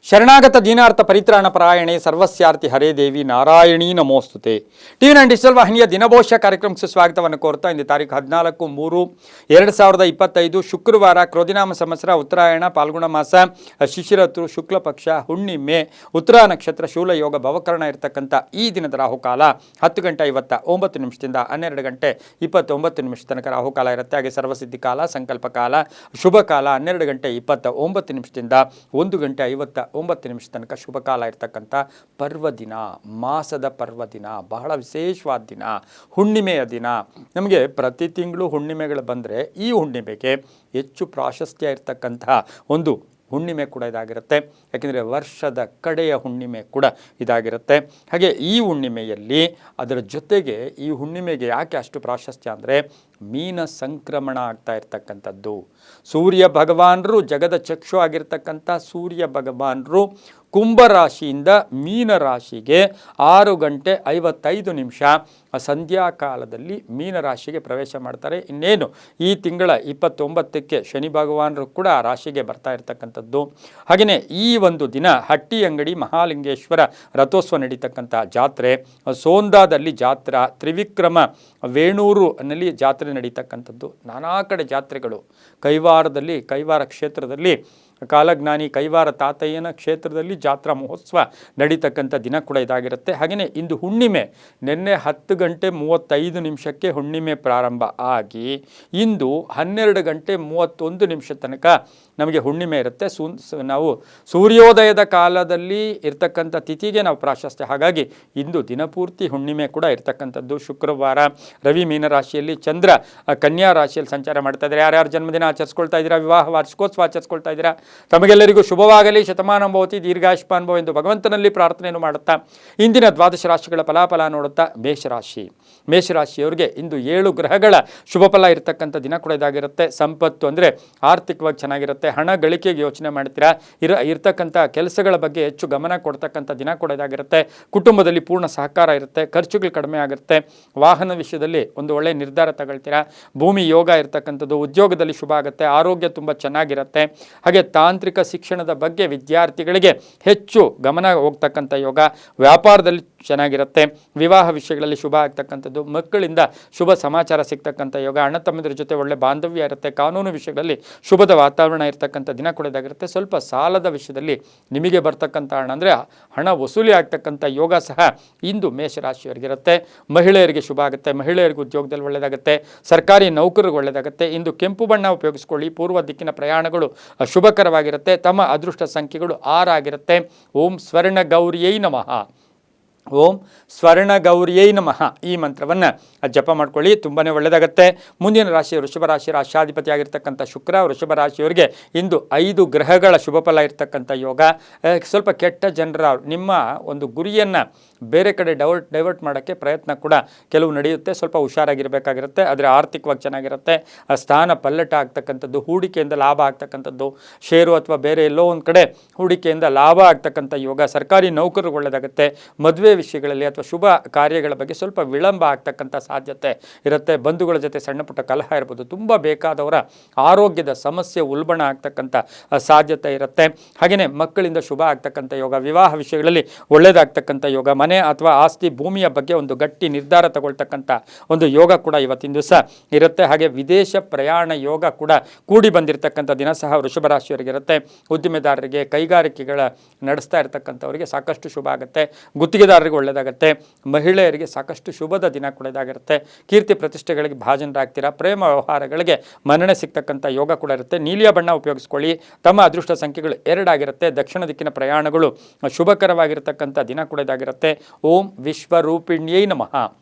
ಶರಣಾಗತ ದೀನಾರ್ಥ ಪರಿತ್ರಾಣ ಪರಾಯಣೆ ಸರ್ವಸ್ಯಾರ್ಥಿ ಹರೇ ದೇವಿ Narayani ನಮೋಸ್ತುತೆ. ಟಿ9 digital ವಾಹಿನಿಯ ದಿನಭವಿಷ್ಯ ಕಾರ್ಯಕ್ರಮಕ್ಕೆ ಸ್ವಾಗತವನ್ನು ಕೋರ್ತಾ ಇಂದು ತಾರೀಕು 14/3/2025 ಶುಕ್ರವಾರ ಕ್ರೋಧಿನಾಮ ಸಂವತ್ಸರ ಉತ್ತರಾಯಣ ಪಾಲ್ಗುಣ ಮಾಸ ಶಿಶಿರ ಋತು ಶುಕ್ಲ ಪಕ್ಷ ಹುಣ್ಣಿಮೆ ಉತ್ತರ ನಕ್ಷತ್ರ ಶೂಲ ಯೋಗ ಭವಕರಣ ಇರತಕ್ಕಂಥ ಈ ದಿನದ ರಾಹುಕಾಲ 10:59 12 ಗಂಟೆ 29 ತನಕ ರಾಹುಕಾಲ ಇರುತ್ತೆ. ಹಾಗೆ ಸರ್ವಸಿದ್ಧಿ ಕಾಲ, ಸಂಕಲ್ಪ ಕಾಲ, ಶುಭ ಕಾಲ 12:29 1 ಗಂಟೆ 59 ತನಕ ಶುಭ ಕಾಲ ಇರ್ತಕ್ಕಂಥ ಪರ್ವದಿನ, ಮಾಸದ ಪರ್ವದಿನ, ಬಹಳ ವಿಶೇಷವಾದ ದಿನ, ಹುಣ್ಣಿಮೆಯ ದಿನ. ನಮಗೆ ಪ್ರತಿ ತಿಂಗಳು ಹುಣ್ಣಿಮೆಗಳು ಬಂದರೆ ಈ ಹುಣ್ಣಿಮೆಗೆ ಹೆಚ್ಚು ಪ್ರಾಶಸ್ತ್ಯ ಇರ್ತಕ್ಕಂಥ ಒಂದು ಹುಣ್ಣಿಮೆ ಕೂಡ ಇದಾಗಿರುತ್ತೆ. ಯಾಕೆಂದರೆ ವರ್ಷದ ಕಡೆಯ ಹುಣ್ಣಿಮೆ ಕೂಡ ಇದಾಗಿರುತ್ತೆ. ಹಾಗೆ ಈ ಹುಣ್ಣಿಮೆಯಲ್ಲಿ ಅದರ ಜೊತೆಗೆ ಈ ಹುಣ್ಣಿಮೆಗೆ ಯಾಕೆ ಅಷ್ಟು ಪ್ರಾಶಸ್ತ್ಯ ಅಂದರೆ ಮೀನ ಸಂಕ್ರಮಣ ಆಗ್ತಾ ಇರ್ತಕ್ಕಂಥದ್ದು. ಸೂರ್ಯ ಭಗವಾನರು ಜಗದ ಚಕ್ಷು ಆಗಿರ್ತಕ್ಕಂಥ ಸೂರ್ಯ ಭಗವಾನರು ಕುಂಭರಾಶಿಯಿಂದ ಮೀನರಾಶಿಗೆ 6:55 ಸಂಧ್ಯಾಕಾಲದಲ್ಲಿ ಮೀನರಾಶಿಗೆ ಪ್ರವೇಶ ಮಾಡ್ತಾರೆ. ಇನ್ನೇನು ಈ ತಿಂಗಳ 29ಕ್ಕೆ ಶನಿ ಭಗವಾನರು ಕೂಡ ಆ ರಾಶಿಗೆ ಬರ್ತಾ ಇರ್ತಕ್ಕಂಥದ್ದು. ಹಾಗೆಯೇ ಈ ಒಂದು ದಿನ ಹಟ್ಟಿ ಅಂಗಡಿ ಮಹಾಲಿಂಗೇಶ್ವರ ರಥೋತ್ಸವ ನಡೀತಕ್ಕಂಥ ಜಾತ್ರೆ, ಸೋಂದಾದಲ್ಲಿ ಜಾತ್ರಾ, ತ್ರಿವಿಕ್ರಮ ವೇಣೂರಿನಲ್ಲಿ ಜಾತ್ರೆ ನಡೀತಕ್ಕಂಥದ್ದು, ನಾನಾ ಕಡೆ ಜಾತ್ರೆಗಳು. ಕೈವಾರ ಕ್ಷೇತ್ರದಲ್ಲಿ ಕಾಲಜ್ಞಾನಿ ಕೈವಾರ ತಾತಯ್ಯನ ಕ್ಷೇತ್ರದಲ್ಲಿ ಜಾತ್ರಾ ಮಹೋತ್ಸವ ನಡೀತಕ್ಕಂಥ ದಿನ ಕೂಡ ಇದಾಗಿರುತ್ತೆ. ಹಾಗೆಯೇ ಇಂದು ಹುಣ್ಣಿಮೆ. ನಿನ್ನೆ 10:35 ಹುಣ್ಣಿಮೆ ಪ್ರಾರಂಭ ಆಗಿ ಇಂದು 12:31 ತನಕ ನಮಗೆ ಹುಣ್ಣಿಮೆ ಇರುತ್ತೆ. ನಾವು ಸೂರ್ಯೋದಯದ ಕಾಲದಲ್ಲಿ ಇರ್ತಕ್ಕಂಥ ತಿಥಿಗೆ ನಾವು ಪ್ರಾಶಸ್ತ್ಯ. ಹಾಗಾಗಿ ಇಂದು ದಿನಪೂರ್ತಿ ಹುಣ್ಣಿಮೆ ಕೂಡ ಇರ್ತಕ್ಕಂಥದ್ದು. ಶುಕ್ರವಾರ ರವಿ ಮೀನರಾಶಿಯಲ್ಲಿ, ಚಂದ್ರ ಕನ್ಯಾ ರಾಶಿಯಲ್ಲಿ ಸಂಚಾರ ಮಾಡ್ತಾ ಇದ್ದಾರೆ. ಯಾರ್ಯಾರು ಜನ್ಮದಿನ ಆಚರಿಸ್ಕೊಳ್ತಾ ಇದ್ದೀರಾ, ವಿವಾಹ ವಾರ್ಷಿಕೋತ್ಸವ ಆಚರಿಸ್ಕೊಳ್ತಾ ಇದ್ದೀರಾ, ತಮಗೆಲ್ಲರಿಗೂ ಶುಭವಾಗಲಿ, ಶತಮಾನಂಭವತಿ, ದೀರ್ಘಾಯುಷ್ಮಾನುಭವ ಎಂದು ಭಗವಂತನಲ್ಲಿ ಪ್ರಾರ್ಥನೆಯನ್ನು ಮಾಡುತ್ತಾ ಇಂದಿನ ದ್ವಾದಶ ರಾಶಿಗಳ ಫಲಾಫಲ ನೋಡುತ್ತಾ ಮೇಷರಾಶಿಯವರಿಗೆ ಇಂದು 7 ಗ್ರಹಗಳ ಶುಭ ಫಲ ಇರತಕ್ಕಂಥ ದಿನ ಕೂಡ ಇದಾಗಿರುತ್ತೆ. ಸಂಪತ್ತು ಅಂದರೆ ಆರ್ಥಿಕವಾಗಿ ಚೆನ್ನಾಗಿರುತ್ತೆ. ಹಣ ಗಳಿಕೆಗೆ ಯೋಚನೆ ಮಾಡ್ತೀರಾ. ಇರ್ತಕ್ಕಂಥ ಕೆಲಸಗಳ ಬಗ್ಗೆ ಹೆಚ್ಚು ಗಮನ ಕೊಡ್ತಕ್ಕಂಥ ದಿನ ಕೂಡ ಇದಾಗಿರುತ್ತೆ. ಕುಟುಂಬದಲ್ಲಿ ಪೂರ್ಣ ಸಹಕಾರ ಇರುತ್ತೆ. ಖರ್ಚುಗಳು ಕಡಿಮೆ ಆಗುತ್ತೆ. ವಾಹನ ವಿಷಯದಲ್ಲಿ ಒಂದು ಒಳ್ಳೆಯ ನಿರ್ಧಾರ ತಗೊಳ್ತೀರಾ. ಭೂಮಿ ಯೋಗ ಇರತಕ್ಕಂಥದ್ದು. ಉದ್ಯೋಗದಲ್ಲಿ ಶುಭ ಆಗುತ್ತೆ. ಆರೋಗ್ಯ ತುಂಬ ಚೆನ್ನಾಗಿರುತ್ತೆ. ಹಾಗೆ ತಾಂತ್ರಿಕ ಶಿಕ್ಷಣದ ಬಗ್ಗೆ ವಿದ್ಯಾರ್ಥಿಗಳಿಗೆ ಹೆಚ್ಚು ಗಮನ ಹೋಗ್ತಕ್ಕಂಥ ಯೋಗ. ವ್ಯಾಪಾರದಲ್ಲಿ ಚೆನ್ನಾಗಿರುತ್ತೆ. ವಿವಾಹ ವಿಷಯಗಳಲ್ಲಿ ಶುಭ ಆಗ್ತಕ್ಕಂಥದ್ದು. ಮಕ್ಕಳಿಂದ ಶುಭ ಸಮಾಚಾರ ಸಿಗ್ತಕ್ಕಂಥ ಯೋಗ. ಅಣ್ಣ ತಮ್ಮಂದಿರ ಜೊತೆ ಒಳ್ಳೆ ಬಾಂಧವ್ಯ ಇರುತ್ತೆ. ಕಾನೂನು ವಿಷಯಗಳಲ್ಲಿ ಶುಭದ ವಾತಾವರಣ ಇರ್ತಕ್ಕಂಥ ದಿನ ಕೂಡ ಇದಾಗಿರುತ್ತೆ. ಸ್ವಲ್ಪ ಸಾಲದ ವಿಷಯದಲ್ಲಿ ನಿಮಗೆ ಬರ್ತಕ್ಕಂಥ ಹಣ ಅಂದರೆ ಹಣ ವಸೂಲಿ ಆಗ್ತಕ್ಕಂಥ ಯೋಗ ಸಹ ಇಂದು ಮೇಷರಾಶಿಯವರಿಗಿರುತ್ತೆ. ಮಹಿಳೆಯರಿಗೆ ಶುಭ ಆಗುತ್ತೆ. ಮಹಿಳೆಯರಿಗೆ ಉದ್ಯೋಗದಲ್ಲಿ ಒಳ್ಳೆಯದಾಗುತ್ತೆ. ಸರ್ಕಾರಿ ನೌಕರರಿಗೆ ಒಳ್ಳೆಯದಾಗುತ್ತೆ. ಇಂದು ಕೆಂಪು ಬಣ್ಣ ಉಪಯೋಗಿಸ್ಕೊಳ್ಳಿ. ಪೂರ್ವ ದಿಕ್ಕಿನ ಪ್ರಯಾಣಗಳು ಶುಭಕರವಾಗಿರುತ್ತೆ. ತಮ್ಮ ಅದೃಷ್ಟ ಸಂಖ್ಯೆಗಳು 6 ಆಗಿರುತ್ತೆ. ಓಂ ಸ್ವರ್ಣ ಗೌರಿಯೈ ನಮಃ. ಓಂ ಸ್ವರ್ಣ ಗೌರಿಯೈ ನಮಃ ಈ ಮಂತ್ರವನ್ನು ಜಪ ಮಾಡ್ಕೊಳ್ಳಿ. ತುಂಬಾ ಒಳ್ಳೆಯದಾಗುತ್ತೆ. ಮುಂದಿನ ರಾಶಿ ವೃಷಭ ರಾಶಿ. ರಾಶಾಧಿಪತಿ ಆಗಿರ್ತಕ್ಕಂಥ ಶುಕ್ರ. ವೃಷಭ ರಾಶಿಯವರಿಗೆ ಇಂದು 5 ಗ್ರಹಗಳ ಶುಭ ಫಲ ಇರ್ತಕ್ಕಂಥ ಯೋಗ. ಸ್ವಲ್ಪ ಕೆಟ್ಟ ಜನರ ನಿಮ್ಮ ಒಂದು ಗುರಿಯನ್ನು ಬೇರೆ ಕಡೆ ಡೈವರ್ಟ್ ಮಾಡೋಕ್ಕೆ ಪ್ರಯತ್ನ ಕೂಡ ಕೆಲವು ನಡೆಯುತ್ತೆ. ಸ್ವಲ್ಪ ಹುಷಾರಾಗಿರಬೇಕಾಗಿರುತ್ತೆ. ಆದರೆ ಆರ್ಥಿಕವಾಗಿ ಚೆನ್ನಾಗಿರುತ್ತೆ. ಸ್ಥಾನ ಪಲ್ಲಟ ಆಗ್ತಕ್ಕಂಥದ್ದು, ಹೂಡಿಕೆಯಿಂದ ಲಾಭ ಆಗ್ತಕ್ಕಂಥದ್ದು, ಷೇರು ಅಥವಾ ಬೇರೆ ಎಲ್ಲೋ ಒಂದು ಕಡೆ ಹೂಡಿಕೆಯಿಂದ ಲಾಭ ಆಗ್ತಕ್ಕಂಥ ಯೋಗ. ಸರ್ಕಾರಿ ನೌಕರರಿಗೆ ಒಳ್ಳೆಯದಾಗುತ್ತೆ. ಮದುವೆ ವಿಷಯಗಳಲ್ಲಿ ಅಥವಾ ಶುಭ ಕಾರ್ಯಗಳ ಬಗ್ಗೆ ಸ್ವಲ್ಪ ವಿಳಂಬ ಆಗ್ತಕ್ಕಂಥ ಸಾಧ್ಯತೆ ಇರುತ್ತೆ. ಬಂಧುಗಳ ಜೊತೆ ಸಣ್ಣ ಪುಟ್ಟ ಕಲಹ ಇರ್ಬೋದು. ತುಂಬ ಬೇಕಾದವರ ಆರೋಗ್ಯದ ಸಮಸ್ಯೆ ಉಲ್ಬಣ ಆಗ್ತಕ್ಕಂಥ ಸಾಧ್ಯತೆ ಇರುತ್ತೆ. ಹಾಗೆಯೇ ಮಕ್ಕಳಿಂದ ಶುಭ ಆಗ್ತಕ್ಕಂಥ ಯೋಗ. ವಿವಾಹ ವಿಷಯಗಳಲ್ಲಿ ಒಳ್ಳೆಯದಾಗ್ತಕ್ಕಂಥ ಯೋಗ. ಮನೆ ಅಥವಾ ಆಸ್ತಿ ಭೂಮಿಯ ಬಗ್ಗೆ ಒಂದು ಗಟ್ಟಿ ನಿರ್ಧಾರ ತಗೊಳ್ತಕ್ಕಂಥ ಒಂದು ಯೋಗ ಕೂಡ ಇವತ್ತಿನ ದಿವಸ ಇರುತ್ತೆ. ಹಾಗೆ ವಿದೇಶ ಪ್ರಯಾಣ ಯೋಗ ಕೂಡ ಕೂಡಿ ಬಂದಿರತಕ್ಕಂಥ ದಿನ ಸಹ ವೃಷಭ ರಾಶಿಯವರಿಗಿರುತ್ತೆ. ಉದ್ದಿಮೆದಾರರಿಗೆ, ಕೈಗಾರಿಕೆಗಳ ನಡೆಸ್ತಾ ಇರತಕ್ಕಂಥವರಿಗೆ ಸಾಕಷ್ಟು ಶುಭ ಆಗುತ್ತೆ. ಗುತ್ತಿಗೆದಾರರಿಗೆ ಒಳ್ಳೆಯದಾಗುತ್ತೆ. ಮಹಿಳೆಯರಿಗೆ ಸಾಕಷ್ಟು ಶುಭದ ದಿನ ಕೂಡ ಇದಾಗಿರುತ್ತೆ. ಕೀರ್ತಿ ಪ್ರತಿಷ್ಠೆಗಳಿಗೆ ಭಾಜನರಾಗ್ತೀರಾ. ಪ್ರೇಮ ವ್ಯವಹಾರಗಳಿಗೆ ಮನ್ನಣೆ ಸಿಗ್ತಕ್ಕಂಥ ಯೋಗ ಕೂಡ ಇರುತ್ತೆ. ನೀಲಿಯ ಬಣ್ಣ ಉಪಯೋಗಿಸ್ಕೊಳ್ಳಿ. ತಮ್ಮ ಅದೃಷ್ಟ ಸಂಖ್ಯೆಗಳು 2 ಆಗಿರುತ್ತೆ. ದಕ್ಷಿಣ ದಿಕ್ಕಿನ ಪ್ರಯಾಣಗಳು ಶುಭಕರವಾಗಿರ್ತಕ್ಕಂಥ ದಿನ ಕೂಡ ಇದಾಗಿರುತ್ತೆ. ಓಂ ವಿಶ್ವರೂಪಿಣ್ಯೈ ನಮಃ.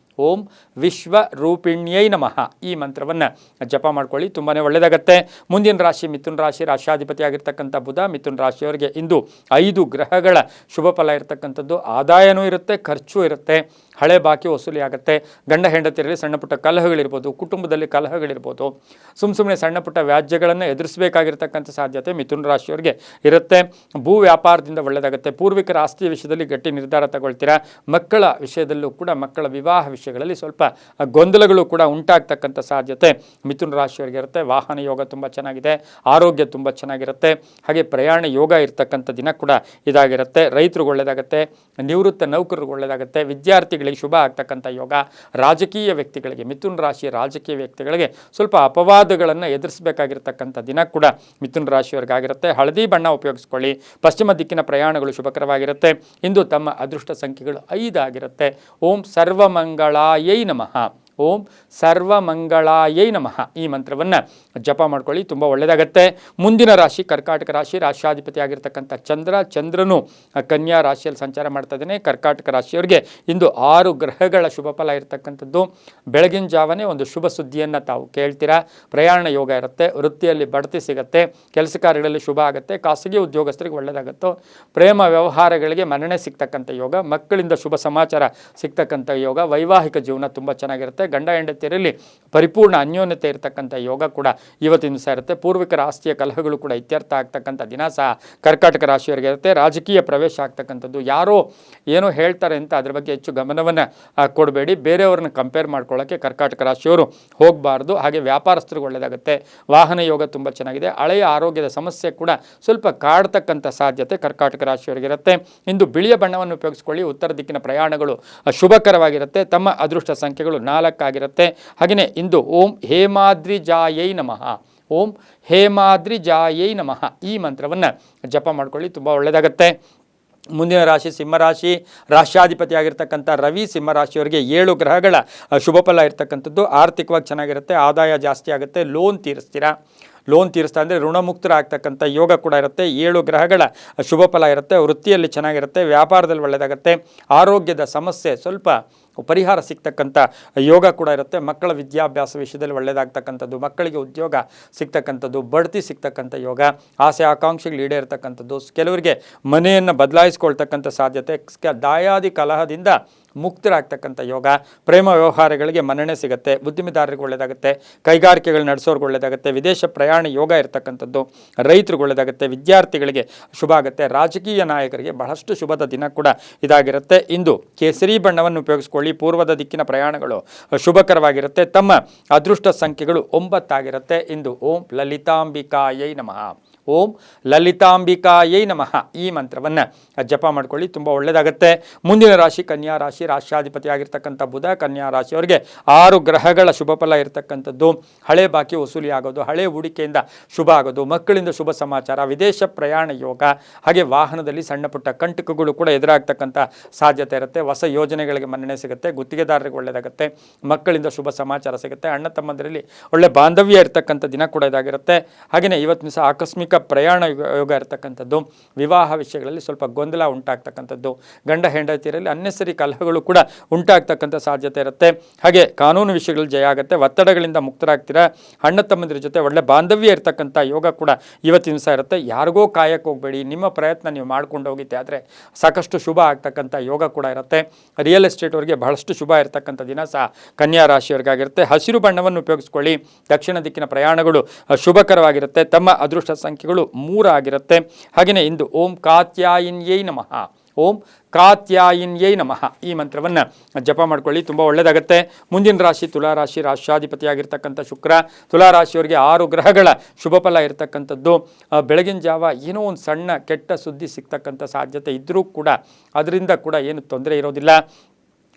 ಓಂ ವಿಶ್ವರೂಪಿಣ್ಯೈ ನಮಃ ಈ ಮಂತ್ರವನ್ನು ಜಪ ಮಾಡ್ಕೊಳ್ಳಿ. ತುಂಬಾ ಒಳ್ಳೆಯದಾಗತ್ತೆ. ಮುಂದಿನ ರಾಶಿ ಮಿಥುನ ರಾಶಿ. ರಾಶಾಧಿಪತಿ ಆಗಿರ್ತಕ್ಕಂಥ ಬುಧ. ಮಿಥುನ ರಾಶಿಯವರಿಗೆ ಇಂದು 5 ಗ್ರಹಗಳ ಶುಭ ಫಲ ಇರತಕ್ಕಂಥದ್ದು. ಆದಾಯನೂ ಇರುತ್ತೆ, ಖರ್ಚು ಇರುತ್ತೆ. ಹಳೆ ಬಾಕಿ ವಸೂಲಿ ಆಗುತ್ತೆ. ಗಂಡ ಹೆಂಡತಿಯರಲ್ಲಿ ಸಣ್ಣ ಪುಟ್ಟ ಕಲಹಗಳಿರ್ಬೋದು. ಕುಟುಂಬದಲ್ಲಿ ಕಲಹಗಳಿರ್ಬೋದು. ಸುಮ್ಮನೆ ಸಣ್ಣ ಪುಟ್ಟ ವ್ಯಾಜ್ಯಗಳನ್ನು ಎದುರಿಸಬೇಕಾಗಿರ್ತಕ್ಕಂಥ ಸಾಧ್ಯತೆ ಮಿಥುನ ರಾಶಿಯವರಿಗೆ ಇರುತ್ತೆ. ಭೂ ವ್ಯಾಪಾರದಿಂದ ಒಳ್ಳೆಯದಾಗುತ್ತೆ. ಪೂರ್ವಿಕರ ಆಸ್ತಿಯ ವಿಷಯದಲ್ಲಿ ಗಟ್ಟಿ ನಿರ್ಧಾರ ತಗೊಳ್ತೀರಾ. ಮಕ್ಕಳ ವಿಷಯದಲ್ಲೂ ಕೂಡ ಮಕ್ಕಳ ವಿವಾಹ ವಿಷಯಗಳಲ್ಲಿ ಸ್ವಲ್ಪ ಗೊಂದಲಗಳು ಕೂಡ ಉಂಟಾಗ್ತಕ್ಕಂಥ ಸಾಧ್ಯತೆ ಮಿಥುನ ರಾಶಿಯವರಿಗೆ ಇರುತ್ತೆ. ವಾಹನ ಯೋಗ ತುಂಬ ಚೆನ್ನಾಗಿದೆ, ಆರೋಗ್ಯ ತುಂಬ ಚೆನ್ನಾಗಿರುತ್ತೆ, ಹಾಗೆ ಪ್ರಯಾಣ ಯೋಗ ಇರ್ತಕ್ಕಂಥ ದಿನ ಕೂಡ ಇದಾಗಿರುತ್ತೆ. ರೈತರಿಗೆ ಒಳ್ಳೆಯದಾಗುತ್ತೆ, ನಿವೃತ್ತ ನೌಕರರಿಗೆ ಒಳ್ಳೆಯದಾಗುತ್ತೆ, ವಿದ್ಯಾರ್ಥಿಗಳಿಗೆ ಶುಭ ಆಗ್ತಕ್ಕಂಥ ಯೋಗ. ರಾಜಕೀಯ ವ್ಯಕ್ತಿಗಳಿಗೆ, ಮಿಥುನ ರಾಶಿಯ ರಾಜಕೀಯ ವ್ಯಕ್ತಿಗಳಿಗೆ ಸ್ವಲ್ಪ ಅಪವಾದಗಳನ್ನು ಎದುರಿಸಬೇಕಾಗಿರ್ತಕ್ಕಂಥ ದಿನ ಕೂಡ ಮಿಥುನ ರಾಶಿಯವರಿಗಾಗಿರುತ್ತೆ. ಹಳದಿ ಬಣ್ಣ ಉಪಯೋಗಿಸ್ಕೊಳ್ಳಿ. ಪಶ್ಚಿಮ ದಿಕ್ಕಿನ ಪ್ರಯಾಣಗಳು ಶುಭಕರವಾಗಿರುತ್ತೆ. ಇಂದು ತಮ್ಮ ಅದೃಷ್ಟ ಸಂಖ್ಯೆಗಳು 5 ಆಗಿರುತ್ತೆ. ಓಂ ಸರ್ವಮಂಗಳಾಯೈ ನಮಃ. ಓಂ ಸರ್ವಮಂಗಳಾಯೈ ನಮಃ ಈ ಮಂತ್ರವನ್ನು ಜಪ ಮಾಡ್ಕೊಳ್ಳಿ, ತುಂಬ ಒಳ್ಳೆಯದಾಗತ್ತೆ. ಮುಂದಿನ ರಾಶಿ ಕರ್ಕಾಟಕ ರಾಶಿ. ರಾಶ್ಯಾಧಿಪತಿ ಆಗಿರ್ತಕ್ಕಂಥ ಚಂದ್ರನು ಕನ್ಯಾ ರಾಶಿಯಲ್ಲಿ ಸಂಚಾರ ಮಾಡ್ತಾ ಇದ್ದಾನೆ. ಕರ್ಕಾಟಕ ರಾಶಿಯವರಿಗೆ ಇಂದು 6 ಗ್ರಹಗಳ ಶುಭ ಫಲ ಇರತಕ್ಕಂಥದ್ದು. ಬೆಳಗಿನ ಜಾವನೇ ಒಂದು ಶುಭ ಸುದ್ದಿಯನ್ನು ತಾವು ಕೇಳ್ತೀರಾ. ಪ್ರಯಾಣ ಯೋಗ ಇರುತ್ತೆ, ವೃತ್ತಿಯಲ್ಲಿ ಬಡ್ತಿ ಸಿಗುತ್ತೆ, ಕೆಲಸ ಕಾರ್ಯಗಳಲ್ಲಿ ಶುಭ ಆಗುತ್ತೆ, ಖಾಸಗಿ ಉದ್ಯೋಗಸ್ಥರಿಗೆ ಒಳ್ಳೆಯದಾಗುತ್ತೋ, ಪ್ರೇಮ ವ್ಯವಹಾರಗಳಿಗೆ ಮನ್ನಣೆ ಸಿಗ್ತಕ್ಕಂಥ ಯೋಗ, ಮಕ್ಕಳಿಂದ ಶುಭ ಸಮಾಚಾರ ಸಿಗ್ತಕ್ಕಂಥ ಯೋಗ, ವೈವಾಹಿಕ ಜೀವನ ತುಂಬ ಚೆನ್ನಾಗಿರುತ್ತೆ. ಗಂಡ ಹೆಂಡತಿಯರಲ್ಲಿ ಪರಿಪೂರ್ಣ ಅನ್ಯೋನ್ಯತೆ ಇರತಕ್ಕಂಥ ಯೋಗ ಕೂಡ ಇವತ್ತಿನ ದಿವಸ ಇರುತ್ತೆ. ಪೂರ್ವಿಕರ ಆಸ್ತಿಯ ಕಲಹಗಳು ಕೂಡ ಇತ್ಯರ್ಥ ಆಗ್ತಕ್ಕಂಥ ದಿನ ಸಹ ಕರ್ಕಾಟಕ ರಾಶಿಯವರಿಗೆ ಇರುತ್ತೆ. ರಾಜಕೀಯ ಪ್ರವೇಶ ಆಗ್ತಕ್ಕಂಥದ್ದು, ಯಾರೋ ಏನೋ ಹೇಳ್ತಾರೆ ಅಂತ ಅದ್ರ ಬಗ್ಗೆ ಹೆಚ್ಚು ಗಮನವನ್ನು ಕೊಡಬೇಡಿ. ಬೇರೆಯವ್ರನ್ನ ಕಂಪೇರ್ ಮಾಡ್ಕೊಳ್ಳೋಕ್ಕೆ ಕರ್ಕಾಟಕ ರಾಶಿಯವರು ಹೋಗಬಾರ್ದು. ಹಾಗೆ ವ್ಯಾಪಾರಸ್ಥರಿಗೆ ಒಳ್ಳೆಯದಾಗುತ್ತೆ. ವಾಹನ ಯೋಗ ತುಂಬ ಚೆನ್ನಾಗಿದೆ. ಹಳೆಯ ಆರೋಗ್ಯದ ಸಮಸ್ಯೆ ಕೂಡ ಸ್ವಲ್ಪ ಕಾಡ್ತಕ್ಕಂಥ ಸಾಧ್ಯತೆ ಕರ್ಕಾಟಕ ರಾಶಿಯವರಿಗಿರುತ್ತೆ. ಇಂದು ಬಿಳಿಯ ಬಣ್ಣವನ್ನು ಉಪಯೋಗಿಸ್ಕೊಳ್ಳಿ. ಉತ್ತರ ದಿಕ್ಕಿನ ಪ್ರಯಾಣಗಳು ಶುಭಕರವಾಗಿರುತ್ತೆ. ತಮ್ಮ ಅದೃಷ್ಟ ಸಂಖ್ಯೆಗಳು 4 ಆಗಿರುತ್ತೆ. ಹಾಗೆಯೇ ಇಂದು ಓಂ ಹೇಮಾದ್ರಿಜಾಯೈ ನಮಃ. ಓಂ ಹೇಮಾದ್ರಿಜಾಯೈ ನಮಃ ಈ ಮಂತ್ರವನ್ನು ಜಪ ಮಾಡ್ಕೊಳ್ಳಿ, ತುಂಬ ಒಳ್ಳೆಯದಾಗುತ್ತೆ. ಮುಂದಿನ ರಾಶಿ ಸಿಂಹರಾಶಿ. ರಾಶ್ಯಾಧಿಪತಿ ಆಗಿರ್ತಕ್ಕಂಥ ರವಿ ಸಿಂಹರಾಶಿಯವರಿಗೆ 7 ಗ್ರಹಗಳ ಶುಭ ಫಲ ಇರ್ತಕ್ಕಂಥದ್ದು. ಆರ್ಥಿಕವಾಗಿ ಚೆನ್ನಾಗಿರುತ್ತೆ, ಆದಾಯ ಜಾಸ್ತಿ ಆಗುತ್ತೆ, ಲೋನ್ ತೀರಿಸ್ತಾ ಅಂದರೆ ಋಣಮುಕ್ತರಾಗ್ತಕ್ಕಂಥ ಯೋಗ ಕೂಡ ಇರುತ್ತೆ. 7 ಗ್ರಹಗಳ ಶುಭ ಫಲ ಇರುತ್ತೆ. ವೃತ್ತಿಯಲ್ಲಿ ಚೆನ್ನಾಗಿರುತ್ತೆ, ವ್ಯಾಪಾರದಲ್ಲಿ ಒಳ್ಳೆಯದಾಗುತ್ತೆ, ಆರೋಗ್ಯದ ಸಮಸ್ಯೆ ಸ್ವಲ್ಪ ಪರಿಹಾರ ಸಿಗ್ತಕ್ಕಂಥ ಯೋಗ ಕೂಡ ಇರುತ್ತೆ. ಮಕ್ಕಳ ವಿದ್ಯಾಭ್ಯಾಸ ವಿಷಯದಲ್ಲಿ ಒಳ್ಳೆಯದಾಗ್ತಕ್ಕಂಥದ್ದು, ಮಕ್ಕಳಿಗೆ ಉದ್ಯೋಗ ಸಿಗ್ತಕ್ಕಂಥದ್ದು, ಬಡ್ತಿ ಸಿಗ್ತಕ್ಕಂಥ ಯೋಗ, ಆಸೆ ಆಕಾಂಕ್ಷೆಗಳು ಈಡೇರ್ತಕ್ಕಂಥದ್ದು, ಕೆಲವರಿಗೆ ಮನೆಯನ್ನು ಬದಲಾಯಿಸ್ಕೊಳ್ತಕ್ಕಂಥ ಸಾಧ್ಯತೆ, ದಾಯಾದಿ ಕಲಹದಿಂದ ಮುಕ್ತರಾಗ್ತಕ್ಕಂಥ ಯೋಗ, ಪ್ರೇಮ ವ್ಯವಹಾರಗಳಿಗೆ ಮನ್ನಣೆ ಸಿಗುತ್ತೆ, ಬುದ್ಧಿಮಿದಾರರಿಗೆ ಒಳ್ಳೆಯದಾಗುತ್ತೆ, ಕೈಗಾರಿಕೆಗಳು ನಡೆಸೋರ್ಗೆ ಒಳ್ಳೆಯದಾಗುತ್ತೆ, ವಿದೇಶ ಪ್ರಯಾಣ ಯೋಗ ಇರತಕ್ಕಂಥದ್ದು, ರೈತರಿಗೆ ಒಳ್ಳೆಯದಾಗುತ್ತೆ, ವಿದ್ಯಾರ್ಥಿಗಳಿಗೆ ಶುಭ ಆಗುತ್ತೆ, ರಾಜಕೀಯ ನಾಯಕರಿಗೆ ಬಹಳಷ್ಟು ಶುಭದ ದಿನ ಕೂಡ ಇದಾಗಿರುತ್ತೆ. ಇಂದು ಕೇಸರಿ ಬಣ್ಣವನ್ನು ಉಪಯೋಗಿಸ್ಕೊಳ್ಳಿ. ಪೂರ್ವದ ದಿಕ್ಕಿನ ಪ್ರಯಾಣಗಳು ಶುಭಕರವಾಗಿರುತ್ತೆ. ತಮ್ಮ ಅದೃಷ್ಟ ಸಂಖ್ಯೆಗಳು 9 ಆಗಿರುತ್ತೆ. ಇಂದು ಓಂ ಲಲಿತಾಂಬಿಕಾಯೈ ನಮಃ. ಓಂ ಲಲಿತಾಂಬಿಕಾಯೈ ನಮಃ ಈ ಮಂತ್ರವನ್ನು ಜಪ ಮಾಡ್ಕೊಳ್ಳಿ, ತುಂಬ ಒಳ್ಳೆಯದಾಗುತ್ತೆ. ಮುಂದಿನ ರಾಶಿ ಕನ್ಯಾ ರಾಶಿ. ರಾಶ್ಯಾಧಿಪತಿ ಆಗಿರ್ತಕ್ಕಂಥ ಬುಧ ಕನ್ಯಾ ರಾಶಿಯವರಿಗೆ 6 ಗ್ರಹಗಳ ಶುಭ ಫಲ ಇರತಕ್ಕಂಥದ್ದು. ಹಳೆ ಬಾಕಿ ವಸೂಲಿ ಆಗೋದು, ಹಳೆ ಹೂಡಿಕೆಯಿಂದ ಶುಭ ಆಗೋದು, ಮಕ್ಕಳಿಂದ ಶುಭ ಸಮಾಚಾರ, ವಿದೇಶ ಪ್ರಯಾಣ ಯೋಗ, ಹಾಗೆ ವಾಹನದಲ್ಲಿ ಸಣ್ಣ ಪುಟ್ಟ ಕಂಟಕಗಳು ಕೂಡ ಎದುರಾಗ್ತಕ್ಕಂಥ ಸಾಧ್ಯತೆ ಇರುತ್ತೆ. ಹೊಸ ಯೋಜನೆಗಳಿಗೆ ಮನ್ನಣೆ ಸಿಗುತ್ತೆ, ಗುತ್ತಿಗೆದಾರರಿಗೆ ಒಳ್ಳೆಯದಾಗುತ್ತೆ, ಮಕ್ಕಳಿಂದ ಶುಭ ಸಮಾಚಾರ ಸಿಗುತ್ತೆ, ಅಣ್ಣ ತಮ್ಮಂದರಲ್ಲಿ ಒಳ್ಳೆ ಬಾಂಧವ್ಯ ಇರತಕ್ಕಂಥ ದಿನ ಕೂಡ ಇದಾಗಿರುತ್ತೆ. ಹಾಗೆಯೇ ಇವತ್ತಿನ ಸಹ ಆಕಸ್ಮಿಕ ಪ್ರಯಾಣ ಯೋಗ ಇರತಕ್ಕಂಥದ್ದು, ವಿವಾಹ ವಿಷಯಗಳಲ್ಲಿ ಸ್ವಲ್ಪ ಗೊಂದಲ ಉಂಟಾಗ್ತಕ್ಕಂಥದ್ದು, ಗಂಡ ಹೆಂಡತಿಯರಲ್ಲಿ ಅನ್ನೆಸರಿ ಕಲಹಗಳು ಕೂಡ ಉಂಟಾಗ್ತಕ್ಕಂಥ ಸಾಧ್ಯತೆ ಇರುತ್ತೆ. ಹಾಗೆ ಕಾನೂನು ವಿಷಯಗಳಲ್ಲಿ ಜಯ ಆಗುತ್ತೆ, ಒತ್ತಡಗಳಿಂದ ಮುಕ್ತರಾಗ್ತೀರಾ, ಅಣ್ಣ ತಮ್ಮಂದಿರ ಜೊತೆ ಒಳ್ಳೆ ಬಾಂಧವ್ಯ ಇರತಕ್ಕಂಥ ಯೋಗ ಕೂಡ ಇವತ್ತಿನ ದಿವಸ ಇರುತ್ತೆ. ಯಾರಿಗೋ ಕಾಯಕ್ಕೆ ಹೋಗಬೇಡಿ, ನಿಮ್ಮ ಪ್ರಯತ್ನ ನೀವು ಮಾಡ್ಕೊಂಡು ಹೋಗಿದ್ದೆ ಆದರೆ ಸಾಕಷ್ಟು ಶುಭ ಆಗ್ತಕ್ಕಂಥ ಯೋಗ ಕೂಡ ಇರುತ್ತೆ. ರಿಯಲ್ ಎಸ್ಟೇಟ್ ಅವರಿಗೆ ಬಹಳಷ್ಟು ಶುಭ ಇರತಕ್ಕಂಥ ದಿನ ಸಹ ಕನ್ಯಾ ರಾಶಿಯವರಿಗಾಗಿರುತ್ತೆ. ಹಸಿರು ಬಣ್ಣವನ್ನು ಉಪಯೋಗಿಸ್ಕೊಳ್ಳಿ. ದಕ್ಷಿಣ ದಿಕ್ಕಿನ ಪ್ರಯಾಣಗಳು ಶುಭಕರವಾಗಿರುತ್ತೆ. ತಮ್ಮ ಅದೃಷ್ಟ ಸಂಖ್ಯೆಗಳು 3 ಆಗಿರುತ್ತೆ. ಹಾಗೆಯೇ ಇಂದು ಓಂ ಕಾತ್ಯಾಯಿನ್ಯೈ ನಮಃ. ಓಂ ಕಾತ್ಯಾಯಿನ್ಯೈ ನಮಃ ಈ ಮಂತ್ರವನ್ನು ಜಪ ಮಾಡ್ಕೊಳ್ಳಿ, ತುಂಬ ಒಳ್ಳೆಯದಾಗುತ್ತೆ. ಮುಂದಿನ ರಾಶಿ ತುಲಾರಾಶಿ. ರಾಶ್ಯಾಧಿಪತಿಯಾಗಿರ್ತಕ್ಕಂಥ ಶುಕ್ರ ತುಲಾರಾಶಿಯವರಿಗೆ 6 ಗ್ರಹಗಳ ಶುಭ ಫಲ ಇರತಕ್ಕಂಥದ್ದು. ಬೆಳಗಿನ ಜಾವ ಏನೋ ಒಂದು ಸಣ್ಣ ಕೆಟ್ಟ ಸುದ್ದಿ ಸಿಗ್ತಕ್ಕಂಥ ಸಾಧ್ಯತೆ ಇದ್ದರೂ ಕೂಡ ಅದರಿಂದ ಕೂಡ ಏನು ತೊಂದರೆ ಇರೋದಿಲ್ಲ.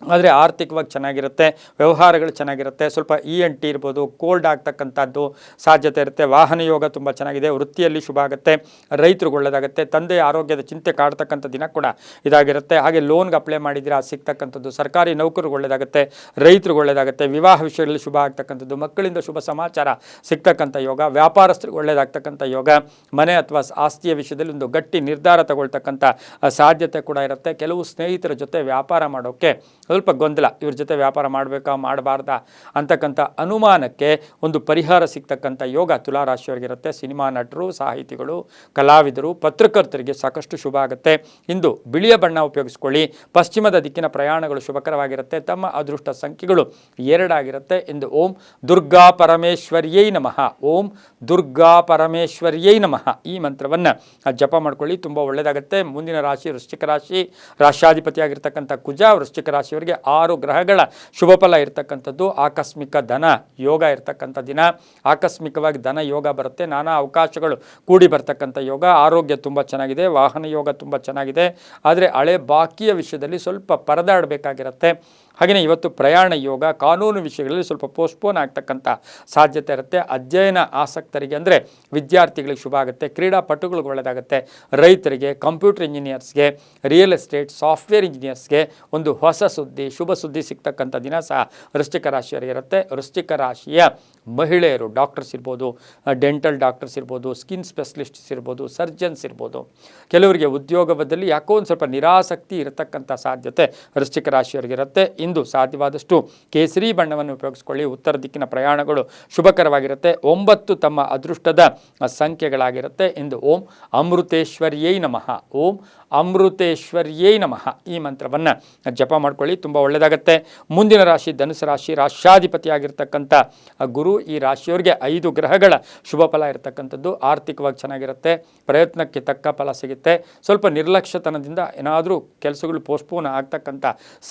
ಆದರೆ ಆರ್ಥಿಕವಾಗಿ ಚೆನ್ನಾಗಿರುತ್ತೆ, ವ್ಯವಹಾರಗಳು ಚೆನ್ನಾಗಿರುತ್ತೆ, ಸ್ವಲ್ಪ ENT ಇರ್ಬೋದು, ಕೋಲ್ಡ್ ಆಗ್ತಕ್ಕಂಥದ್ದು ಸಾಧ್ಯತೆ ಇರುತ್ತೆ. ವಾಹನ ಯೋಗ ತುಂಬ ಚೆನ್ನಾಗಿದೆ, ವೃತ್ತಿಯಲ್ಲಿ ಶುಭ ಆಗುತ್ತೆ, ರೈತರಿಗೆ ಒಳ್ಳೆಯದಾಗುತ್ತೆ, ತಂದೆಯ ಆರೋಗ್ಯದ ಚಿಂತೆ ಕಾಡ್ತಕ್ಕಂಥ ದಿನ ಕೂಡ ಇದಾಗಿರುತ್ತೆ. ಹಾಗೆ ಲೋನ್ಗೆ ಅಪ್ಲೈ ಮಾಡಿದ್ದೀರಾ ಸಿಗ್ತಕ್ಕಂಥದ್ದು, ಸರ್ಕಾರಿ ನೌಕರಿಗೆ ಒಳ್ಳೆಯದಾಗುತ್ತೆ, ರೈತರಿಗೆ ಒಳ್ಳೆಯದಾಗುತ್ತೆ, ವಿವಾಹ ವಿಷಯಗಳಲ್ಲಿ ಶುಭ ಆಗ್ತಕ್ಕಂಥದ್ದು, ಮಕ್ಕಳಿಂದ ಶುಭ ಸಮಾಚಾರ ಸಿಗ್ತಕ್ಕಂಥ ಯೋಗ, ವ್ಯಾಪಾರಸ್ಥರಿಗೆ ಒಳ್ಳೆಯದಾಗ್ತಕ್ಕಂಥ ಯೋಗ, ಮನೆ ಅಥವಾ ಆಸ್ತಿಯ ವಿಷಯದಲ್ಲಿ ಒಂದು ಗಟ್ಟಿ ನಿರ್ಧಾರ ತಗೊಳ್ತಕ್ಕಂಥ ಸಾಧ್ಯತೆ ಕೂಡ ಇರುತ್ತೆ. ಕೆಲವು ಸ್ನೇಹಿತರ ಜೊತೆ ವ್ಯಾಪಾರ ಮಾಡೋಕ್ಕೆ ಸ್ವಲ್ಪ ಗೊಂದಲ, ಇವ್ರ ಜೊತೆ ವ್ಯಾಪಾರ ಮಾಡಬೇಕಾ ಮಾಡಬಾರ್ದಾ ಅಂತಕ್ಕಂಥ ಅನುಮಾನಕ್ಕೆ ಒಂದು ಪರಿಹಾರ ಸಿಗ್ತಕ್ಕಂಥ ಯೋಗ ತುಲಾರಾಶಿಯವರಿಗಿರುತ್ತೆ. ಸಿನಿಮಾ ನಟರು, ಸಾಹಿತಿಗಳು, ಕಲಾವಿದರು, ಪತ್ರಕರ್ತರಿಗೆ ಸಾಕಷ್ಟು ಶುಭ ಆಗುತ್ತೆ. ಇಂದು ಬಿಳಿಯ ಬಣ್ಣ ಉಪಯೋಗಿಸ್ಕೊಳ್ಳಿ. ಪಶ್ಚಿಮದ ದಿಕ್ಕಿನ ಪ್ರಯಾಣಗಳು ಶುಭಕರವಾಗಿರುತ್ತೆ. ತಮ್ಮ ಅದೃಷ್ಟ ಸಂಖ್ಯೆಗಳು 2 ಆಗಿರುತ್ತೆ. ಇಂದು ಓಂ ದುರ್ಗಾ ಪರಮೇಶ್ವರ್ಯೈ ನಮಃ. ಓಂ ದುರ್ಗಾ ಪರಮೇಶ್ವರ್ಯೈ ನಮಃ ಈ ಮಂತ್ರವನ್ನು ಜಪ ಮಾಡ್ಕೊಳ್ಳಿ, ತುಂಬ ಒಳ್ಳೆಯದಾಗುತ್ತೆ. ಮುಂದಿನ ರಾಶಿ ವೃಶ್ಚಿಕ ರಾಶಿ. ರಾಶ್ಯಾಧಿಪತಿಯಾಗಿರ್ತಕ್ಕಂಥ ಕುಜ ವೃಶ್ಚಿಕ ರಾಶಿಯವರಿಗೆ ರಾಶಿಯವರಿಗೆ 6 ಗ್ರಹಗಳ ಶುಭ ಫಲ ಇರತಕ್ಕಂಥದ್ದು. ಆಕಸ್ಮಿಕ ಧನ ಯೋಗ ಇರತಕ್ಕಂಥ ದಿನ. ಆಕಸ್ಮಿಕವಾಗಿ ಧನ ಯೋಗ ಬರುತ್ತೆ, ನಾನಾ ಅವಕಾಶಗಳು ಕೂಡಿ ಬರ್ತಕ್ಕಂಥ ಯೋಗ. ಆರೋಗ್ಯ ತುಂಬ ಚೆನ್ನಾಗಿದೆ, ವಾಹನ ಯೋಗ ತುಂಬ ಚೆನ್ನಾಗಿದೆ. ಆದರೆ ಹಳೆ ಬಾಕಿಯ ವಿಷಯದಲ್ಲಿ ಸ್ವಲ್ಪ ಪರದಾಡಬೇಕಾಗಿರುತ್ತೆ. ಹಾಗೆಯೇ ಇವತ್ತು ಪ್ರಯಾಣ ಯೋಗ, ಕಾನೂನು ವಿಷಯಗಳಲ್ಲಿ ಸ್ವಲ್ಪ ಪೋಸ್ಟ್ಪೋನ್ ಆಗ್ತಕ್ಕಂಥ ಸಾಧ್ಯತೆ ಇರುತ್ತೆ. ಅಧ್ಯಯನ ಆಸಕ್ತರಿಗೆ ಅಂದರೆ ವಿದ್ಯಾರ್ಥಿಗಳಿಗೆ ಶುಭ ಆಗುತ್ತೆ, ಕ್ರೀಡಾಪಟುಗಳಿಗೆ ಒಳ್ಳೆಯದಾಗುತ್ತೆ, ರೈತರಿಗೆ, ಕಂಪ್ಯೂಟರ್ ಇಂಜಿನಿಯರ್ಸ್ಗೆ, ರಿಯಲ್ ಎಸ್ಟೇಟ್, ಸಾಫ್ಟ್ವೇರ್ ಇಂಜಿನಿಯರ್ಸ್ಗೆ ಒಂದು ಹೊಸ ಸುದ್ದಿ, ಶುಭ ಸುದ್ದಿ ಸಿಗ್ತಕ್ಕಂಥ ದಿನ ಸಹ ವೃಶ್ಚಿಕ ರಾಶಿಯವರಿಗೆ ಇರುತ್ತೆ. ವೃಶ್ಚಿಕ ರಾಶಿಯ ಮಹಿಳೆಯರು, ಡಾಕ್ಟರ್ಸ್ ಇರ್ಬೋದು, ಡೆಂಟಲ್ ಡಾಕ್ಟರ್ಸ್ ಇರ್ಬೋದು, ಸ್ಕಿನ್ ಸ್ಪೆಷಲಿಸ್ಟ್ಸ್ ಇರ್ಬೋದು, ಸರ್ಜನ್ಸ್ ಇರ್ಬೋದು, ಕೆಲವರಿಗೆ ಉದ್ಯೋಗದಲ್ಲಿ ಯಾಕೋ ಒಂದು ಸ್ವಲ್ಪ ನಿರಾಸಕ್ತಿ ಇರತಕ್ಕಂಥ ಸಾಧ್ಯತೆ ವೃಶ್ಚಿಕ ರಾಶಿಯವರಿಗಿರುತ್ತೆ. ಇಂದು ಸಾಧ್ಯವಾದಷ್ಟು ಕೇಸರಿ ಬಣ್ಣವನ್ನು ಉಪಯೋಗಿಸ್ಕೊಳ್ಳಿ. ಉತ್ತರ ದಿಕ್ಕಿನ ಪ್ರಯಾಣಗಳು ಶುಭಕರವಾಗಿರುತ್ತೆ. 9 ತಮ್ಮ ಅದೃಷ್ಟದ ಸಂಖ್ಯೆಗಳಾಗಿರುತ್ತೆ. ಇಂದು ಓಂ ಅಮೃತೇಶ್ವರ್ಯೈ ನಮಃ, ಓಂ ಅಮೃತೇಶ್ವರ್ಯೈ ನಮಃ ಈ ಮಂತ್ರವನ್ನು ಜಪ ಮಾಡ್ಕೊಳ್ಳಿ, ತುಂಬ ಒಳ್ಳೆಯದಾಗುತ್ತೆ. ಮುಂದಿನ ರಾಶಿ ಧನುಸು ರಾಶಿ. ರಾಷ್ಟ್ರಾಧಿಪತಿಯಾಗಿರ್ತಕ್ಕಂಥ ಗುರು ಈ ರಾಶಿಯವರಿಗೆ 5 ಗ್ರಹಗಳ ಶುಭ ಫಲ ಇರತಕ್ಕಂಥದ್ದು. ಆರ್ಥಿಕವಾಗಿ ಚೆನ್ನಾಗಿರುತ್ತೆ, ಪ್ರಯತ್ನಕ್ಕೆ ತಕ್ಕ ಫಲ ಸಿಗುತ್ತೆ. ಸ್ವಲ್ಪ ನಿರ್ಲಕ್ಷ್ಯತನದಿಂದ ಏನಾದರೂ ಕೆಲಸಗಳು ಪೋಸ್ಟ್ಪೋನ್ ಆಗ್ತಕ್ಕಂಥ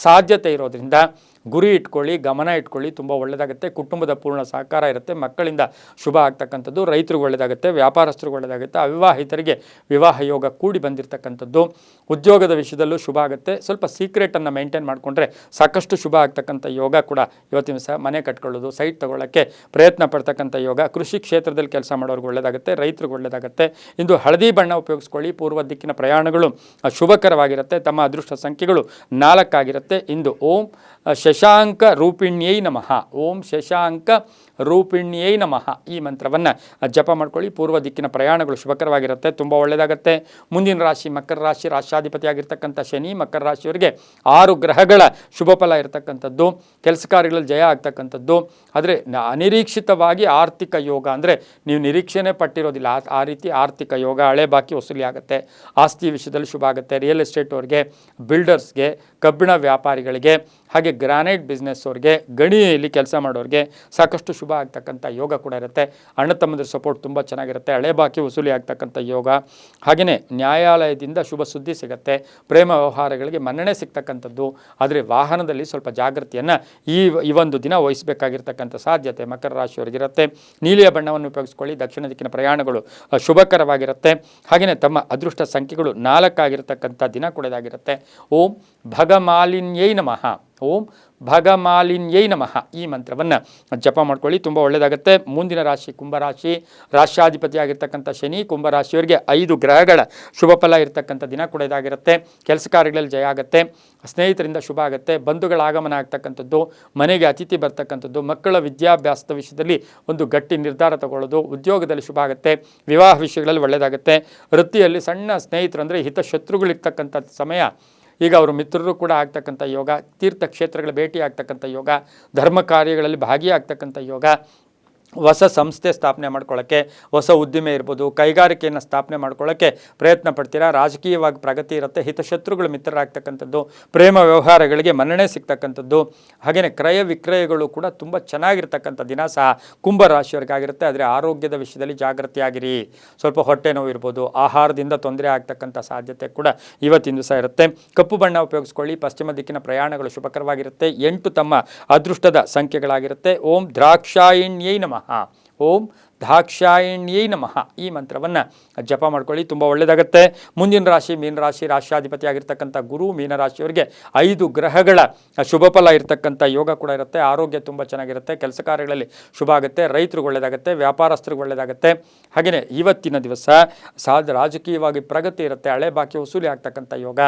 ಸಾಧ್ಯತೆ ಇರೋದ್ರಿಂದ ಗುರಿ ಇಟ್ಕೊಳ್ಳಿ, ಗಮನ ಇಟ್ಕೊಳ್ಳಿ, ತುಂಬ ಒಳ್ಳೆಯದಾಗುತ್ತೆ. ಕುಟುಂಬದ ಪೂರ್ಣ ಸಹಕಾರ ಇರುತ್ತೆ, ಮಕ್ಕಳಿಂದ ಶುಭ ಆಗ್ತಕ್ಕಂಥದ್ದು, ರೈತರಿಗೆ ಒಳ್ಳೆಯದಾಗುತ್ತೆ, ವ್ಯಾಪಾರಸ್ಥರಿಗೆ ಒಳ್ಳೆಯದಾಗುತ್ತೆ, ಅವಿವಾಹಿತರಿಗೆ ವಿವಾಹ ಯೋಗ ಕೂಡಿ ಬಂದಿರತಕ್ಕಂಥದ್ದು. ಉದ್ಯೋಗದ ವಿಷಯದಲ್ಲೂ ಶುಭ ಆಗುತ್ತೆ. ಸ್ವಲ್ಪ ಸೀಕ್ರೆಟನ್ನು ಮೇಂಟೈನ್ ಮಾಡಿಕೊಂಡ್ರೆ ಸಾಕಷ್ಟು ಶುಭ ಆಗ್ತಕ್ಕಂಥ ಯೋಗ ಕೂಡ ಇವತ್ತಿನ ಸಹ. ಮನೆ ಕಟ್ಕೊಳ್ಳೋದು, ಸೈಟ್ ತಗೊಳ್ಳೋಕ್ಕೆ ಪ್ರಯತ್ನ ಪಡ್ತಕ್ಕಂಥ ಯೋಗ. ಕೃಷಿ ಕ್ಷೇತ್ರದಲ್ಲಿ ಕೆಲಸ ಮಾಡೋರಿಗೆ ಒಳ್ಳೆಯದಾಗುತ್ತೆ, ರೈತರಿಗೆ ಒಳ್ಳೆಯದಾಗುತ್ತೆ. ಇಂದು ಹಳದಿ ಬಣ್ಣ ಉಪಯೋಗಿಸ್ಕೊಳ್ಳಿ. ಪೂರ್ವ ದಿಕ್ಕಿನ ಪ್ರಯಾಣಗಳು ಶುಭಕರವಾಗಿರುತ್ತೆ. ತಮ್ಮ ಅದೃಷ್ಟ ಸಂಖ್ಯೆಗಳು 4 ಆಗಿರುತ್ತೆ. ಇಂದು ಓಂ ಶಶಾಂಕ ರೂಪಿಣ್ಯೈ ನಮಃ, ಓಂ ಶಶಾಂಕ ರೂಪಿಣ್ಯೈ ನಮಃ ಈ ಮಂತ್ರವನ್ನು ಜಪ ಮಾಡ್ಕೊಳ್ಳಿ. ಪೂರ್ವ ದಿಕ್ಕಿನ ಪ್ರಯಾಣಗಳು ಶುಭಕರವಾಗಿರುತ್ತೆ, ತುಂಬ ಒಳ್ಳೆಯದಾಗುತ್ತೆ. ಮುಂದಿನ ರಾಶಿ ಮಕರ ರಾಶಿ. ರಾಷ್ಟ್ರಾಧಿಪತಿಯಾಗಿರ್ತಕ್ಕಂಥ ಶನಿ ಮಕರ ರಾಶಿಯವರಿಗೆ 6 ಗ್ರಹಗಳ ಶುಭ ಫಲ ಇರತಕ್ಕಂಥದ್ದು. ಕೆಲಸ ಕಾರ್ಯಗಳಲ್ಲಿ ಜಯ ಆಗ್ತಕ್ಕಂಥದ್ದು. ಆದರೆ ಅನಿರೀಕ್ಷಿತವಾಗಿ ಆರ್ಥಿಕ ಯೋಗ ಅಂದರೆ ನೀವು ನಿರೀಕ್ಷೆನೇ ಪಟ್ಟಿರೋದಿಲ್ಲ ಆ ರೀತಿ ಆರ್ಥಿಕ ಯೋಗ. ಹಳೆ ಬಾಕಿ ವಸೂಲಿ ಆಗುತ್ತೆ. ಆಸ್ತಿ ವಿಷಯದಲ್ಲಿ ಶುಭ ಆಗುತ್ತೆ. ರಿಯಲ್ ಎಸ್ಟೇಟ್ ಅವ್ರಿಗೆ, ಬಿಲ್ಡರ್ಸ್ಗೆ, ಕಬ್ಬಿಣ ವ್ಯಾಪಾರಿಗಳಿಗೆ, ಹಾಗೆ ಗ್ರಾನೈಟ್ ಬಿಸ್ನೆಸ್ ಅವ್ರಿಗೆ, ಗಣಿಯಲ್ಲಿ ಕೆಲಸ ಮಾಡೋರಿಗೆ ಸಾಕಷ್ಟು ಶುಭ ಆಗ್ತಕ್ಕಂಥ ಯೋಗ ಕೂಡ ಇರುತ್ತೆ. ಅಣ್ಣ ತಮ್ಮಂದಿರ ಸಪೋರ್ಟ್ ತುಂಬ ಚೆನ್ನಾಗಿರುತ್ತೆ. ಹಳೆ ಬಾಕಿ ವಸೂಲಿ ಆಗ್ತಕ್ಕಂಥ ಯೋಗ. ಹಾಗೆಯೇ ನ್ಯಾಯಾಲಯದಿಂದ ಶುಭ ಸುದ್ದಿ ಸಿಗುತ್ತೆ. ಪ್ರೇಮ ವ್ಯವಹಾರಗಳಿಗೆ ಮನ್ನಣೆ ಸಿಗ್ತಕ್ಕಂಥದ್ದು. ಆದರೆ ವಾಹನದಲ್ಲಿ ಸ್ವಲ್ಪ ಜಾಗೃತಿಯನ್ನು ಈ ಒಂದು ದಿನ ವಹಿಸಬೇಕಾಗಿರ್ತಕ್ಕಂಥ ಸಾಧ್ಯತೆ ಮಕರ ರಾಶಿಯವರಿಗಿರುತ್ತೆ. ನೀಲಿಯ ಬಣ್ಣವನ್ನು ಉಪಯೋಗಿಸ್ಕೊಳ್ಳಿ. ದಕ್ಷಿಣ ದಿಕ್ಕಿನ ಪ್ರಯಾಣಗಳು ಶುಭಕರವಾಗಿರುತ್ತೆ. ಹಾಗೆಯೇ ತಮ್ಮ ಅದೃಷ್ಟ ಸಂಖ್ಯೆಗಳು 4 ಆಗಿರತಕ್ಕಂಥ ದಿನ ಕೂಡ ಇದಾಗಿರುತ್ತೆ. ಓಂ ಭಗಮಾಲಿನ್ಯೈ ನಮಃ, ಓಂ ಭಗಮಾಲಿನ್ಯೈ ನಮಃ ಈ ಮಂತ್ರವನ್ನು ಜಪ ಮಾಡ್ಕೊಳ್ಳಿ, ತುಂಬ ಒಳ್ಳೆಯದಾಗುತ್ತೆ. ಮುಂದಿನ ರಾಶಿ ಕುಂಭರಾಶಿ. ರಾಷ್ಟ್ರಾಧಿಪತಿಯಾಗಿರ್ತಕ್ಕಂಥ ಶನಿ ಕುಂಭರಾಶಿಯವರಿಗೆ 5 ಗ್ರಹಗಳ ಶುಭ ಫಲ ಇರತಕ್ಕಂಥ ದಿನ ಕೂಡ ಇದಾಗಿರುತ್ತೆ. ಕೆಲಸ ಕಾರ್ಯಗಳಲ್ಲಿ ಜಯ ಆಗುತ್ತೆ, ಸ್ನೇಹಿತರಿಂದ ಶುಭ ಆಗುತ್ತೆ, ಬಂಧುಗಳ ಆಗಮನ ಆಗ್ತಕ್ಕಂಥದ್ದು, ಮನೆಗೆ ಅತಿಥಿ ಬರ್ತಕ್ಕಂಥದ್ದು, ಮಕ್ಕಳ ವಿದ್ಯಾಭ್ಯಾಸದ ವಿಷಯದಲ್ಲಿ ಒಂದು ಗಟ್ಟಿ ನಿರ್ಧಾರ ತಗೊಳ್ಳೋದು, ಉದ್ಯೋಗದಲ್ಲಿ ಶುಭ ಆಗುತ್ತೆ, ವಿವಾಹ ವಿಷಯಗಳಲ್ಲಿ ಒಳ್ಳೆಯದಾಗುತ್ತೆ. ವೃತ್ತಿಯಲ್ಲಿ ಸಣ್ಣ ಸ್ನೇಹಿತರು ಅಂದರೆ ಹಿತಶತ್ರುಗಳಿರ್ತಕ್ಕಂಥ ಸಮಯ ಈಗ ಅವರು ಮಿತ್ರರು ಕೂಡ ಆಗ್ತಕ್ಕಂಥ ಯೋಗ. ತೀರ್ಥಕ್ಷೇತ್ರಗಳ ಭೇಟಿ ಆಗ್ತಕ್ಕಂಥ ಯೋಗ, ಧರ್ಮ ಕಾರ್ಯಗಳಲ್ಲಿ ಭಾಗಿಯಾಗ್ತಕ್ಕಂಥ ಯೋಗ, ಹೊಸ ಸಂಸ್ಥೆ ಸ್ಥಾಪನೆ ಮಾಡ್ಕೊಳ್ಳೋಕ್ಕೆ, ಹೊಸ ಉದ್ದಿಮೆ ಇರ್ಬೋದು, ಕೈಗಾರಿಕೆಯನ್ನು ಸ್ಥಾಪನೆ ಮಾಡ್ಕೊಳ್ಳೋಕ್ಕೆ ಪ್ರಯತ್ನ ಪಡ್ತೀರಾ. ರಾಜಕೀಯವಾಗಿ ಪ್ರಗತಿ ಇರುತ್ತೆ. ಹಿತಶತ್ರುಗಳು ಮಿತ್ರರಾಗ್ತಕ್ಕಂಥದ್ದು, ಪ್ರೇಮ ವ್ಯವಹಾರಗಳಿಗೆ ಮನ್ನಣೆ ಸಿಗ್ತಕ್ಕಂಥದ್ದು, ಹಾಗೆಯೇ ಕ್ರಯ ವಿಕ್ರಯಗಳು ಕೂಡ ತುಂಬ ಚೆನ್ನಾಗಿರ್ತಕ್ಕಂಥ ದಿನ ಸಹ ಕುಂಭರಾಶಿಯವರಿಗಾಗಿರುತ್ತೆ. ಆದರೆ ಆರೋಗ್ಯದ ವಿಷಯದಲ್ಲಿ ಜಾಗೃತಿಯಾಗಿರಿ. ಸ್ವಲ್ಪ ಹೊಟ್ಟೆ ನೋವು ಇರ್ಬೋದು, ಆಹಾರದಿಂದ ತೊಂದರೆ ಆಗ್ತಕ್ಕಂಥ ಸಾಧ್ಯತೆ ಕೂಡ ಇವತ್ತಿನ ದಿವಸ ಇರುತ್ತೆ. ಕಪ್ಪು ಬಣ್ಣ ಉಪಯೋಗಿಸ್ಕೊಳ್ಳಿ. ಪಶ್ಚಿಮ ದಿಕ್ಕಿನ ಪ್ರಯಾಣಗಳು ಶುಭಕರವಾಗಿರುತ್ತೆ. 8 ತಮ್ಮ ಅದೃಷ್ಟದ ಸಂಖ್ಯೆಗಳಾಗಿರುತ್ತೆ. ಓಂ ದ್ರಾಕ್ಷಾಯಿಣ್ಯೈ ನಮಃ, ಓಂ ದಾಕ್ಷಾಯಿಣ್ಯೈ ನಮಃ ಈ ಮಂತ್ರವನ್ನು ಜಪ ಮಾಡ್ಕೊಳ್ಳಿ, ತುಂಬ ಒಳ್ಳೆಯದಾಗುತ್ತೆ. ಮುಂದಿನ ರಾಶಿ ಮೀನರಾಶಿ. ರಾಷ್ಟ್ರಾಧಿಪತಿಯಾಗಿರ್ತಕ್ಕಂಥ ಗುರು ಮೀನರಾಶಿಯವರಿಗೆ 5 ಗ್ರಹಗಳ ಶುಭ ಫಲ ಇರತಕ್ಕಂಥ ಯೋಗ ಕೂಡ ಇರುತ್ತೆ. ಆರೋಗ್ಯ ತುಂಬ ಚೆನ್ನಾಗಿರುತ್ತೆ. ಕೆಲಸ ಕಾರ್ಯಗಳಲ್ಲಿ ಶುಭ ಆಗುತ್ತೆ, ರೈತರಿಗೆ ಒಳ್ಳೆಯದಾಗುತ್ತೆ, ವ್ಯಾಪಾರಸ್ಥರಿಗೆ ಒಳ್ಳೆಯದಾಗುತ್ತೆ. ಹಾಗೆಯೇ ಇವತ್ತಿನ ದಿವಸ ರಾಜಕೀಯವಾಗಿ ಪ್ರಗತಿ ಇರುತ್ತೆ. ಹಳೆ ಬಾಕಿ ವಸೂಲಿ ಆಗ್ತಕ್ಕಂಥ ಯೋಗ.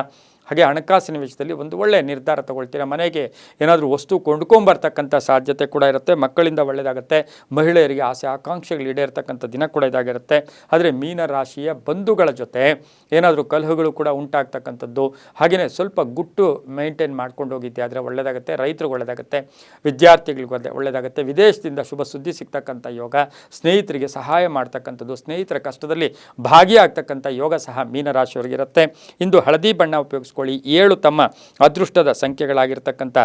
ಹಾಗೆ ಹಣಕಾಸಿನ ವಿಷಯದಲ್ಲಿ ಒಂದು ಒಳ್ಳೆಯ ನಿರ್ಧಾರ ತಗೊಳ್ತೀರಾ. ಮನೆಗೆ ಏನಾದರೂ ವಸ್ತು ಕೊಂಡ್ಕೊಂಬರ್ತಕ್ಕಂಥ ಸಾಧ್ಯತೆ ಕೂಡ ಇರುತ್ತೆ. ಮಕ್ಕಳಿಂದ ಒಳ್ಳೆಯದಾಗುತ್ತೆ. ಮಹಿಳೆಯರಿಗೆ ಆಸೆ ಆಕಾಂಕ್ಷೆಗಳು ಈಡೇರ್ತಕ್ಕಂಥ ದಿನ ಕೂಡ ಇದಾಗಿರುತ್ತೆ. ಆದರೆ ಮೀನರಾಶಿಯ ಬಂಧುಗಳ ಜೊತೆ ಏನಾದರೂ ಕಲಹಗಳು ಕೂಡ ಉಂಟಾಗ್ತಕ್ಕಂಥದ್ದು, ಹಾಗೆಯೇ ಸ್ವಲ್ಪ ಗುಟ್ಟು ಮೇಂಟೈನ್ ಮಾಡ್ಕೊಂಡು ಹೋಗಿದ್ದೆ ಆದರೆ ಒಳ್ಳೆಯದಾಗುತ್ತೆ. ರೈತರಿಗೆ ಒಳ್ಳೆಯದಾಗುತ್ತೆ, ವಿದ್ಯಾರ್ಥಿಗಳಿಗೆ ಒಳ್ಳೆಯದಾಗುತ್ತೆ. ವಿದೇಶದಿಂದ ಶುಭ ಸುದ್ದಿ ಸಿಗ್ತಕ್ಕಂಥ ಯೋಗ. ಸ್ನೇಹಿತರಿಗೆ ಸಹಾಯ ಮಾಡ್ತಕ್ಕಂಥದ್ದು, ಸ್ನೇಹಿತರ ಕಷ್ಟದಲ್ಲಿ ಭಾಗಿಯಾಗ್ತಕ್ಕಂಥ ಯೋಗ ಸಹ ಮೀನರಾಶಿಯವರಿಗಿರುತ್ತೆ. ಇಂದು ಹಳದಿ ಬಣ್ಣ ಉಪಯೋಗಿಸ್ಕೊಳ್ಳಿ. 7 ತಮ್ಮ ಅದೃಷ್ಟದ ಸಂಖ್ಯೆಗಳಾಗಿರ್ತಕ್ಕಂಥ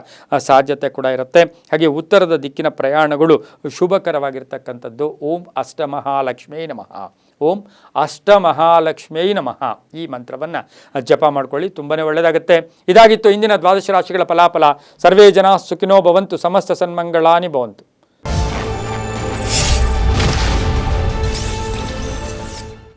ಸಾಧ್ಯತೆ ಕೂಡ ಇರುತ್ತೆ. ಹಾಗೆ ಉತ್ತರದ ದಿಕ್ಕಿನ ಪ್ರಯಾಣಗಳು ಶುಭಕರವಾಗಿರ್ತಕ್ಕಂಥದ್ದು. ಓಂ ಅಷ್ಟಮಹಾಲಕ್ಷ್ಮೀ ನಮಃ, ಓಂ ಅಷ್ಟಮಹಾಲಕ್ಷ್ಮಿಯೈ ನಮಃ ಈ ಮಂತ್ರವನ್ನು ಜಪ ಮಾಡ್ಕೊಳ್ಳಿ, ತುಂಬಾ ಒಳ್ಳೆಯದಾಗುತ್ತೆ. ಇದಾಗಿತ್ತು ಇಂದಿನ ದ್ವಾದಶ ರಾಶಿಗಳ ಫಲಾಫಲ. ಸರ್ವೇ ಜನ ಸುಖಿನೋ ಭವಂತು, ಸಮಸ್ತ ಸನ್ಮಂಗಳಾನಿ ಭವಂತು.